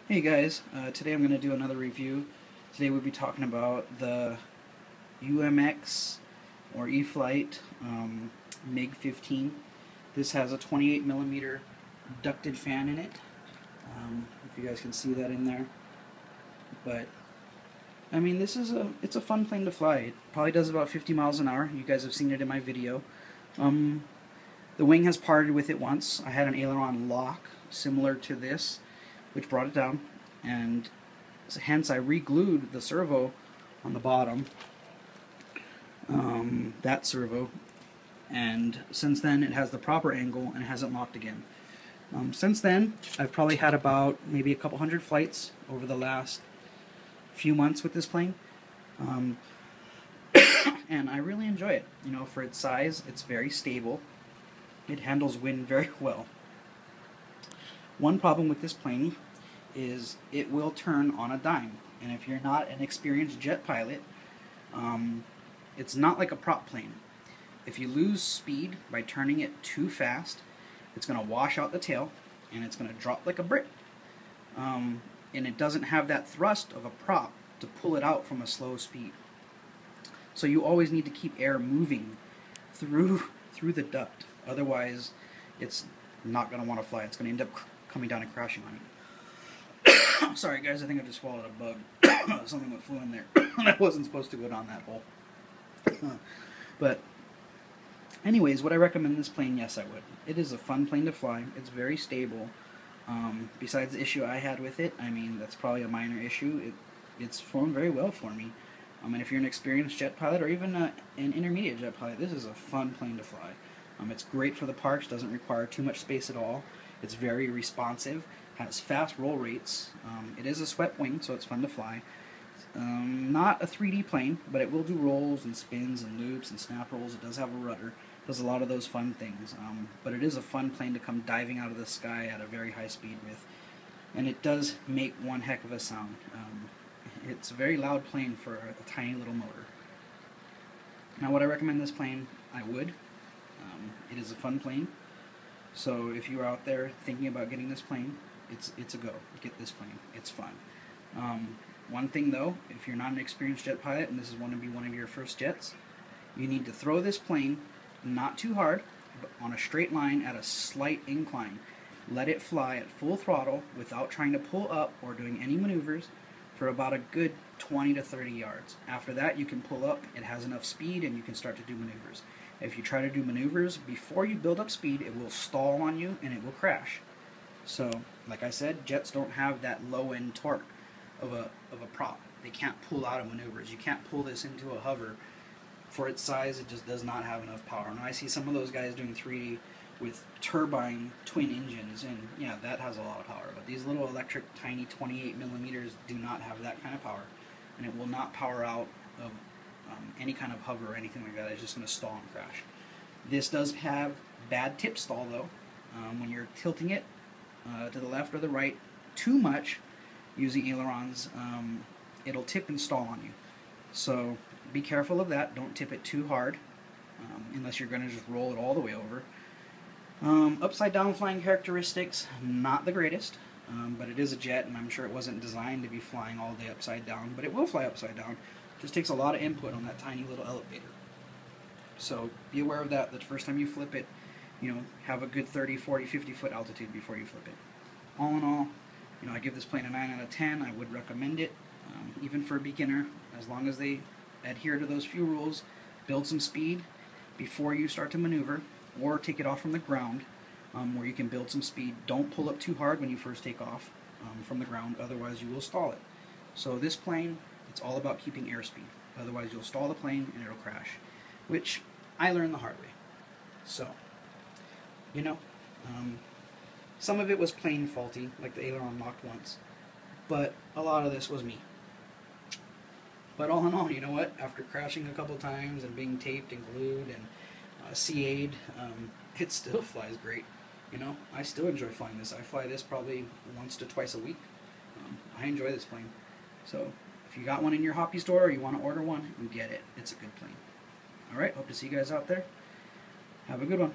Hey guys, today I'm going to do another review. Today we'll be talking about the UMX or E-Flight MiG 15. This has a 28mm ducted fan in it, if you guys can see that in there. But I mean, it's a fun plane to fly. It probably does about 50 miles an hour. You guys have seen it in my video. The wing has parted with it once. I had an aileron lock similar to this, which brought it down, and hence I re-glued the servo on the bottom, that servo, and since then it has the proper angle and it hasn't locked again. Since then, I've probably had about maybe a couple hundred flights over the last few months with this plane, and I really enjoy it. You know, for its size, it's very stable. It handles wind very well. One problem with this plane is it will turn on a dime, and if you're not an experienced jet pilot, it's not like a prop plane. If you lose speed by turning it too fast, it's going to wash out the tail and it's going to drop like a brick. And it doesn't have that thrust of a prop to pull it out from a slow speed. So you always need to keep air moving through the duct. Otherwise, it's not going to want to fly. It's going to end up coming down and crashing on you. Sorry guys, I think I just swallowed a bug. Something that flew in there. That wasn't supposed to go down that hole. But anyways, would I recommend this plane? Yes, I would. It is a fun plane to fly. It's very stable. Besides the issue I had with it, I mean, that's probably a minor issue. It's flown very well for me. And if you're an experienced jet pilot or even an intermediate jet pilot, this is a fun plane to fly. It's great for the parks, doesn't require too much space at all. It's very responsive, has fast roll rates. It is a swept wing, so it's fun to fly. Not a 3D plane, but it will do rolls and spins and loops and snap rolls. It does have a rudder. It does a lot of those fun things. But it is a fun plane to come diving out of the sky at a very high speed with. And it does make one heck of a sound. It's a very loud plane for a tiny little motor. Now, would I recommend this plane? I would. It is a fun plane. So if you're out there thinking about getting this plane, it's a go. Get this plane. It's fun. One thing though, if you're not an experienced jet pilot and this is going to be one of your first jets, you need to throw this plane not too hard, but on a straight line at a slight incline. Let it fly at full throttle without trying to pull up or doing any maneuvers for about a good 20 to 30 yards. After that, you can pull up. It has enough speed and you can start to do maneuvers. If you try to do maneuvers before you build up speed, it will stall on you and it will crash. So, like I said, jets don't have that low-end torque of a prop. They can't pull out of maneuvers. You can't pull this into a hover. For its size, it just does not have enough power. Now I see some of those guys doing 3D with turbine twin engines, and yeah, that has a lot of power. But these little electric, tiny 28mm do not have that kind of power, and it will not power out of any kind of hover or anything like that. It's just going to stall and crash. This does have bad tip stall though. When you're tilting it to the left or the right too much using ailerons, it'll tip and stall on you. So be careful of that. Don't tip it too hard unless you're going to just roll it all the way over. Upside down flying characteristics, not the greatest, but it is a jet and I'm sure it wasn't designed to be flying all day upside down, but it will fly upside down. Just takes a lot of input on that tiny little elevator. So be aware of that. The first time you flip it, you know, have a good 30, 40, 50 foot altitude before you flip it. All in all, you know, I give this plane a 9 out of 10. I would recommend it, even for a beginner, as long as they adhere to those few rules. Build some speed before you start to maneuver, or take it off from the ground, where you can build some speed. Don't pull up too hard when you first take off from the ground, otherwise you will stall it. So this plane, it's all about keeping airspeed. Otherwise you'll stall the plane and it'll crash, which I learned the hard way. So, you know, some of it was plain faulty, like the aileron locked once, but a lot of this was me. But all in all, you know what? After crashing a couple times and being taped and glued and CA'd, it still flies great. You know, I still enjoy flying this. I fly this probably once to twice a week. I enjoy this plane. So if you got one in your Hobby store or you want to order one, you get it. It's a good plane. Alright, hope to see you guys out there. Have a good one.